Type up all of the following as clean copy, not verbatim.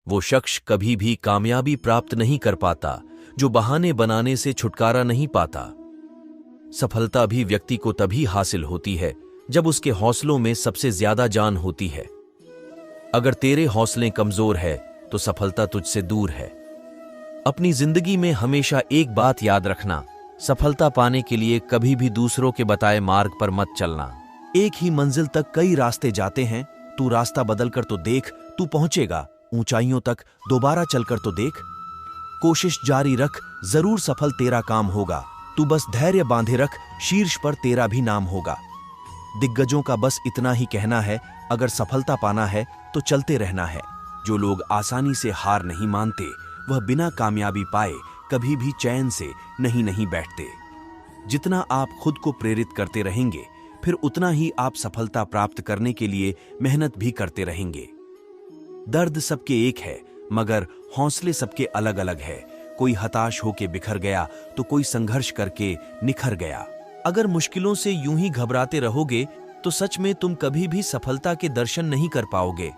वो शख्स कभी भी कामयाबी प्राप्त नहीं कर पाता जो बहाने बनाने से छुटकारा नहीं पाता। सफलता भी व्यक्ति को तभी हासिल होती है जब उसके हौसलों में सबसे ज्यादा जान होती है। अगर तेरे हौसले कमजोर है तो सफलता तुझसे दूर है। अपनी जिंदगी में हमेशा एक बात याद रखना, सफलता पाने के लिए कभी भी दूसरों के बताए मार्ग पर मत चलना। एक ही मंजिल तक कई रास्ते जाते हैं, तू रास्ता बदलकर तो देख, तू पहुंचेगा ऊंचाइयों तक। दोबारा चलकर तो देख। कोशिश जारी रख, जरूर सफल तेरा काम होगा। तू बस धैर्य बांधे रख, शीर्ष पर तेरा भी नाम होगा। दिग्गजों का बस इतना ही कहना है, अगर सफलता पाना है तो चलते रहना है। जो लोग आसानी से हार नहीं मानते वह बिना कामयाबी पाए कभी भी चैन से नहीं बैठते। जितना आप खुद को प्रेरित करते रहेंगे फिर उतना ही आप सफलता प्राप्त करने के लिए मेहनत भी करते रहेंगे। दर्द सबके एक है मगर हौसले सबके अलग अलग है। कोई हताश होके बिखर गया तो कोई संघर्ष करके निखर गया। अगर मुश्किलों से यूं ही घबराते रहोगे तो सच में तुम कभी भी सफलता के दर्शन नहीं कर पाओगे।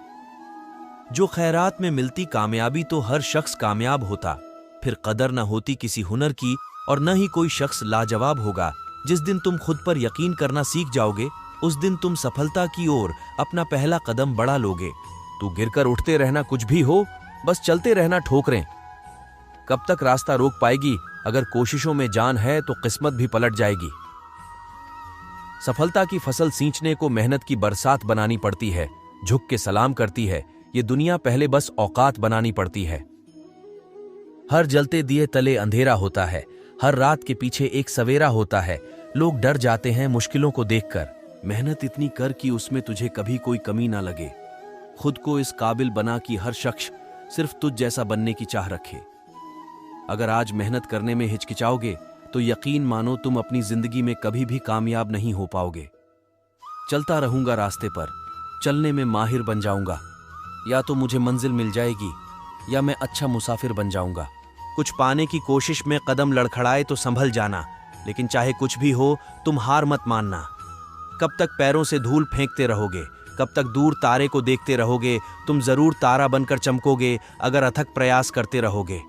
जो खैरात में मिलती कामयाबी तो हर शख्स कामयाब होता, फिर कदर न होती किसी हुनर की और न ही कोई शख्स लाजवाब होगा। जिस दिन तुम खुद पर यकीन करना सीख जाओगे उस दिन तुम सफलता की ओर अपना पहला कदम बढ़ा लोगे। तू गिरकर उठते रहना, कुछ भी हो बस चलते रहना ठोकरें। कब तक रास्ता रोक पाएगी? अगर कोशिशों में जान है तो किस्मत भी पलट जाएगी। सफलता की फसल सींचने को मेहनत की बरसात बनानी पड़ती है, झुक के सलाम करती है। ये दुनिया पहले बस औकात बनानी पड़ती है। हर जलते दिए तले अंधेरा होता है, हर रात के पीछे एक सवेरा होता है। लोग डर जाते हैं मुश्किलों को देखकर। मेहनत इतनी कर कि उसमें तुझे कभी कोई कमी ना लगे। खुद को इस काबिल बना कि हर शख्स सिर्फ तुझ जैसा बनने की चाह रखे। अगर आज मेहनत करने में हिचकिचाओगे तो यकीन मानो तुम अपनी जिंदगी में कभी भी कामयाब नहीं हो पाओगे। चलता रहूंगा रास्ते पर, चलने में माहिर बन जाऊंगा। या तो मुझे मंजिल मिल जाएगी या मैं अच्छा मुसाफिर बन जाऊंगा। कुछ पाने की कोशिश में कदम लड़खड़ाए तो संभल जाना, लेकिन चाहे कुछ भी हो तुम हार मत मानना। कब तक पैरों से धूल फेंकते रहोगे? कब तक दूर तारे को देखते रहोगे? तुम जरूर तारा बनकर चमकोगे अगर अथक प्रयास करते रहोगे।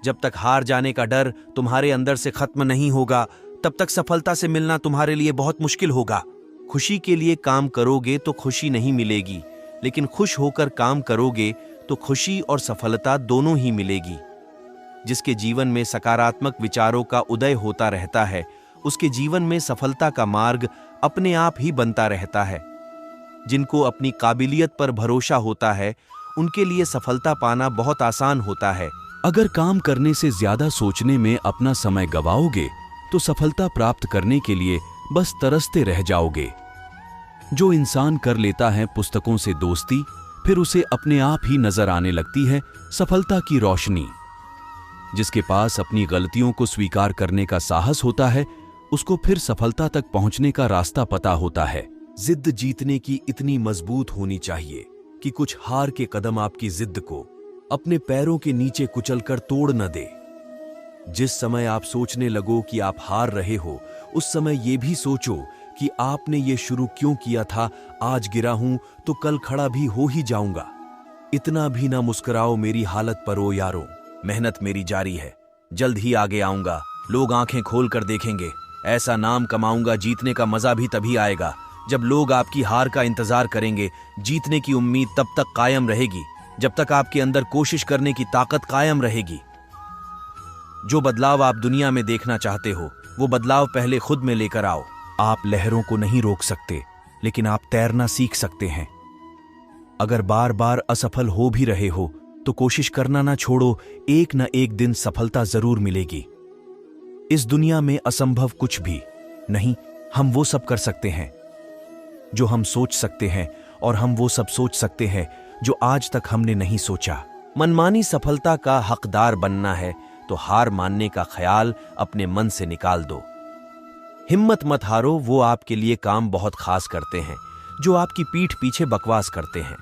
जब तक हार जाने का डर तुम्हारे अंदर से खत्म नहीं होगा तब तक सफलता से मिलना तुम्हारे लिए बहुत मुश्किल होगा। खुशी के लिए काम करोगे तो खुशी नहीं मिलेगी, लेकिन खुश होकर काम करोगे तो खुशी और सफलता दोनों ही मिलेगी। जिसके जीवन में सकारात्मक विचारों का उदय होता रहता है उसके जीवन में सफलता का मार्ग अपने आप ही बनता रहता है। जिनको अपनी काबिलियत पर भरोसा होता है उनके लिए सफलता पाना बहुत आसान होता है। अगर काम करने से ज्यादा सोचने में अपना समय गवाओगे तो सफलता प्राप्त करने के लिए बस तरसते रह जाओगे। जो इंसान कर लेता है पुस्तकों से दोस्ती, फिर उसे अपने आप ही नजर आने लगती है सफलता की रोशनी। जिसके पास अपनी गलतियों को स्वीकार करने का साहस होता है उसको फिर सफलता तक पहुंचने का रास्ता पता होता है। जिद जीतने की इतनी मजबूत होनी चाहिए कि कुछ हार के कदम आपकी जिद को अपने पैरों के नीचे कुचलकर तोड़ न दे। जिस समय आप सोचने लगो कि आप हार रहे हो उस समय ये भी सोचो कि आपने ये शुरू क्यों किया था। आज गिरा हूं तो कल खड़ा भी हो ही जाऊंगा। इतना भी ना मुस्कुराओ मेरी हालत पर ओ यारो, मेहनत मेरी जारी है, जल्द ही आगे आऊंगा। लोग आंखें खोल कर देखेंगे, ऐसा नाम कमाऊंगा। जीतने का मजा भी तभी आएगा जब लोग आपकी हार का इंतजार करेंगे। जीतने की उम्मीद तब तक कायम रहेगी जब तक आपके अंदर कोशिश करने की ताकत कायम रहेगी। जो बदलाव आप दुनिया में देखना चाहते हो वो बदलाव पहले खुद में लेकर आओ। आप लहरों को नहीं रोक सकते लेकिन आप तैरना सीख सकते हैं। अगर बार बार असफल हो भी रहे हो तो कोशिश करना ना छोड़ो, एक न एक दिन सफलता जरूर मिलेगी। इस दुनिया में असंभव कुछ भी नहीं, हम वो सब कर सकते हैं जो हम सोच सकते हैं और हम वो सब सोच सकते हैं जो आज तक हमने नहीं सोचा। मनमानी सफलता का हकदार बनना है तो हार मानने का ख्याल अपने मन से निकाल दो। हिम्मत मत हारो, वो आपके लिए काम बहुत खास करते हैं जो आपकी पीठ पीछे बकवास करते हैं।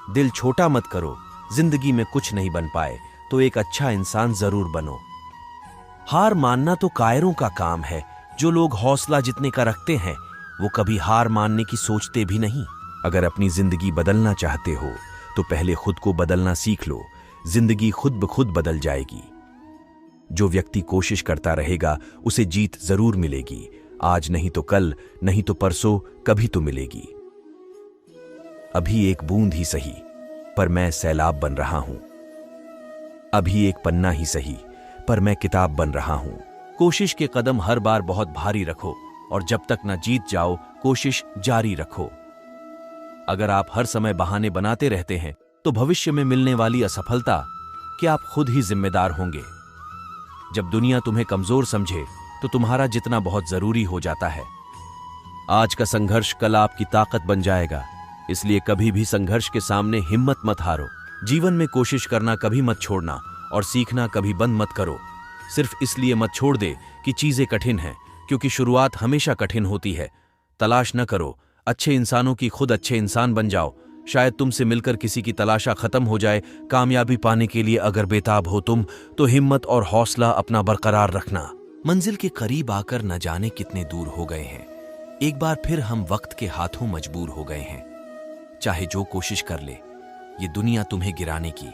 दिल छोटा मत करो, जिंदगी में कुछ नहीं बन पाए तो एक अच्छा इंसान जरूर बनो। हार मानना तो कायरों का काम है। जो लोग हौसला जितने का रखते हैं वो कभी हार मानने की सोचते भी नहीं। अगर अपनी जिंदगी बदलना चाहते हो तो पहले खुद को बदलना सीख लो। जिंदगी खुद ब खुद बदल जाएगी। जो व्यक्ति कोशिश करता रहेगा उसे जीत जरूर मिलेगी। आज नहीं तो कल, नहीं तो परसों, कभी तो मिलेगी। अभी एक बूंद ही सही, पर मैं सैलाब बन रहा हूं। अभी एक पन्ना ही सही, पर मैं किताब बन रहा हूं। कोशिश के कदम हर बार बहुत भारी रखो और जब तक न जीत जाओ कोशिश जारी रखो। अगर आप हर समय बहाने बनाते रहते हैं तो भविष्य में मिलने वाली असफलता के आप खुद ही जिम्मेदार होंगे। जब दुनिया तुम्हें कमजोर समझे तो तुम्हारा जितना बहुत जरूरी हो जाता है। आज का संघर्ष कल आपकी ताकत बन जाएगा, इसलिए कभी भी संघर्ष के सामने हिम्मत मत हारो। जीवन में कोशिश करना कभी मत छोड़ना और सीखना कभी बंद मत करो। सिर्फ इसलिए मत छोड़ दे कि चीजें कठिन हैं, क्योंकि शुरुआत हमेशा कठिन होती है। तलाश न करो अच्छे इंसानों की, खुद अच्छे इंसान बन जाओ। शायद तुमसे मिलकर किसी की तलाशा खत्म हो जाए। कामयाबी पाने के लिए अगर बेताब हो तुम, तो हिम्मत और हौसला अपना बरकरार रखना। मंजिल के करीब आकर न जाने कितने दूर हो गए हैं। एक बार फिर हम वक्त के हाथों मजबूर हो गए हैं। चाहे जो कोशिश कर ले ये दुनिया तुम्हें गिराने की,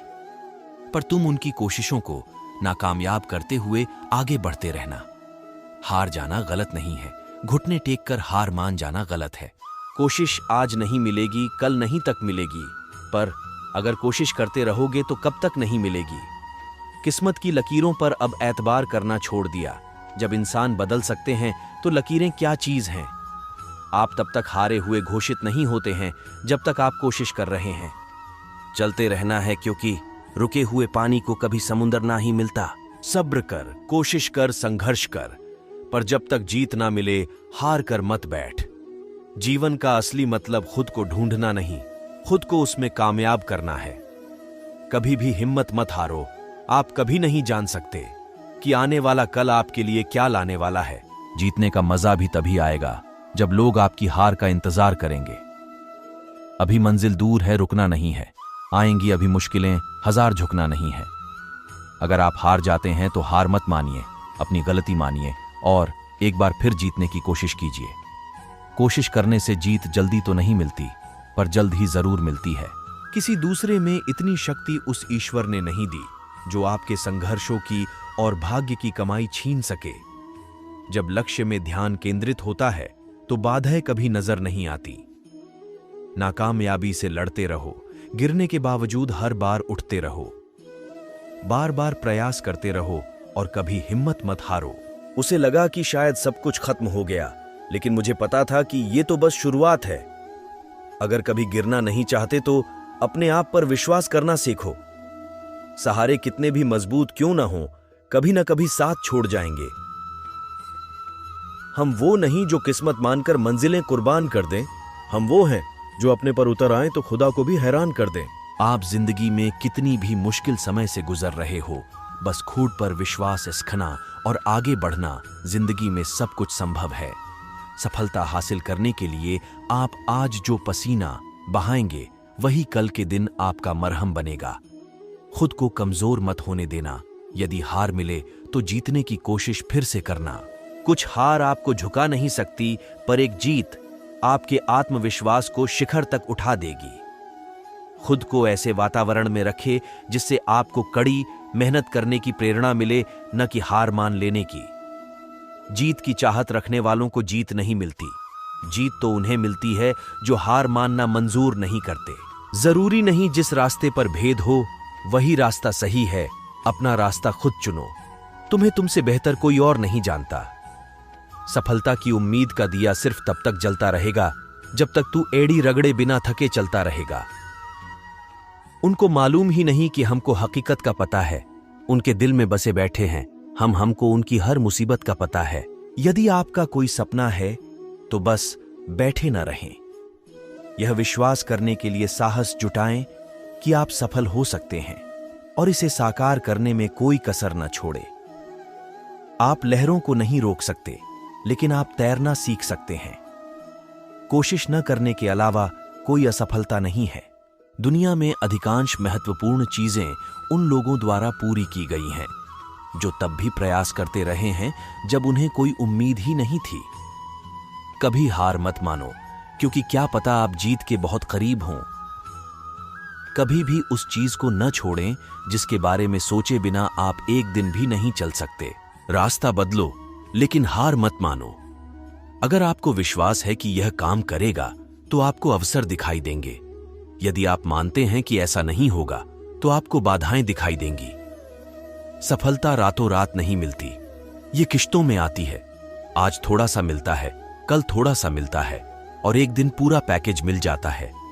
पर तुम उनकी कोशिशों को नाकामयाब करते हुए आगे बढ़ते रहना। हार जाना गलत नहीं है, घुटने टेक कर हार मान जाना गलत है। कोशिश आज नहीं मिलेगी, कल नहीं तक मिलेगी, पर अगर कोशिश करते रहोगे तो कब तक नहीं मिलेगी। किस्मत की लकीरों पर अब एतबार करना छोड़ दिया। जब इंसान बदल सकते हैं तो लकीरें क्या चीज हैं। आप तब तक हारे हुए घोषित नहीं होते हैं जब तक आप कोशिश कर रहे हैं। चलते रहना है, क्योंकि रुके हुए पानी को कभी समुंदर ना ही मिलता। सब्र कर, कोशिश कर, संघर्ष कर, पर जब तक जीत ना मिले हार कर मत बैठ। जीवन का असली मतलब खुद को ढूंढना नहीं, खुद को उसमें कामयाब करना है। कभी भी हिम्मत मत हारो। आप कभी नहीं जान सकते कि आने वाला कल आपके लिए क्या लाने वाला है। जीतने का मजा भी तभी आएगा जब लोग आपकी हार का इंतजार करेंगे। अभी मंजिल दूर है, रुकना नहीं है। आएंगी अभी मुश्किलें, हजार झुकना नहीं है। अगर आप हार जाते हैं तो हार मत मानिए, अपनी गलती मानिए और एक बार फिर जीतने की कोशिश कीजिए। कोशिश करने से जीत जल्दी तो नहीं मिलती, पर जल्द ही जरूर मिलती है। किसी दूसरे में इतनी शक्ति उस ईश्वर ने नहीं दी जो आपके संघर्षों की और भाग्य की कमाई छीन सके। जब लक्ष्य में ध्यान केंद्रित होता है तो बाधाएं कभी नजर नहीं आती। नाकामयाबी से लड़ते रहो, गिरने के बावजूद हर बार उठते रहो। बार बार प्रयास करते रहो और कभी हिम्मत मत हारो। उसे लगा कि शायद सब कुछ खत्म हो गया, लेकिन मुझे पता था कि ये तो बस शुरुआत है। अगर कभी गिरना नहीं चाहते तो अपने आप पर विश्वास करना सीखो। सहारे कितने भी मजबूत क्यों ना हो, कभी ना कभी साथ छोड़ जाएंगे। हम वो नहीं जो किस्मत मानकर मंजिलें कुर्बान कर दें, हम वो हैं जो अपने पर उतर आए तो खुदा को भी हैरान कर दें। आप जिंदगी में कितनी भी मुश्किल समय से गुजर रहे हो, बस खुद पर विश्वास रखना और आगे बढ़ना। जिंदगी में सब कुछ संभव है। सफलता हासिल करने के लिए आप आज जो पसीना बहाएंगे वही कल के दिन आपका मरहम बनेगा। खुद को कमजोर मत होने देना। यदि हार मिले तो जीतने की कोशिश फिर से करना। कुछ हार आपको झुका नहीं सकती, पर एक जीत आपके आत्मविश्वास को शिखर तक उठा देगी। खुद को ऐसे वातावरण में रखे जिससे आपको कड़ी मेहनत करने की प्रेरणा मिले, न कि हार मान लेने की। जीत की चाहत रखने वालों को जीत नहीं मिलती। जीत तो उन्हें मिलती है जो हार मानना मंजूर नहीं करते। जरूरी नहीं जिस रास्ते पर भेद हो वही रास्ता सही है। अपना रास्ता खुद चुनो। तुम्हें तुमसे बेहतर कोई और नहीं जानता। सफलता की उम्मीद का दिया सिर्फ तब तक जलता रहेगा जब तक तू एड़ी रगड़े बिना थके चलता रहेगा। उनको मालूम ही नहीं कि हमको हकीकत का पता है। उनके दिल में बसे बैठे हैं हमको उनकी हर मुसीबत का पता है। यदि आपका कोई सपना है तो बस बैठे ना रहें। यह विश्वास करने के लिए साहस जुटाएं कि आप सफल हो सकते हैं और इसे साकार करने में कोई कसर न छोड़े। आप लहरों को नहीं रोक सकते, लेकिन आप तैरना सीख सकते हैं। कोशिश न करने के अलावा कोई असफलता नहीं है। दुनिया में अधिकांश महत्वपूर्ण चीजें उन लोगों द्वारा पूरी की गई हैं जो तब भी प्रयास करते रहे हैं जब उन्हें कोई उम्मीद ही नहीं थी। कभी हार मत मानो, क्योंकि क्या पता आप जीत के बहुत करीब हों। कभी भी उस चीज को न छोड़ें जिसके बारे में सोचे बिना आप एक दिन भी नहीं चल सकते। रास्ता बदलो, लेकिन हार मत मानो। अगर आपको विश्वास है कि यह काम करेगा, तो आपको अवसर दिखाई देंगे। यदि आप मानते हैं कि ऐसा नहीं होगा, तो आपको बाधाएं दिखाई देंगी। सफलता रातों रात नहीं मिलती, ये किश्तों में आती है। आज थोड़ा सा मिलता है, कल थोड़ा सा मिलता है, और एक दिन पूरा पैकेज मिल जाता है।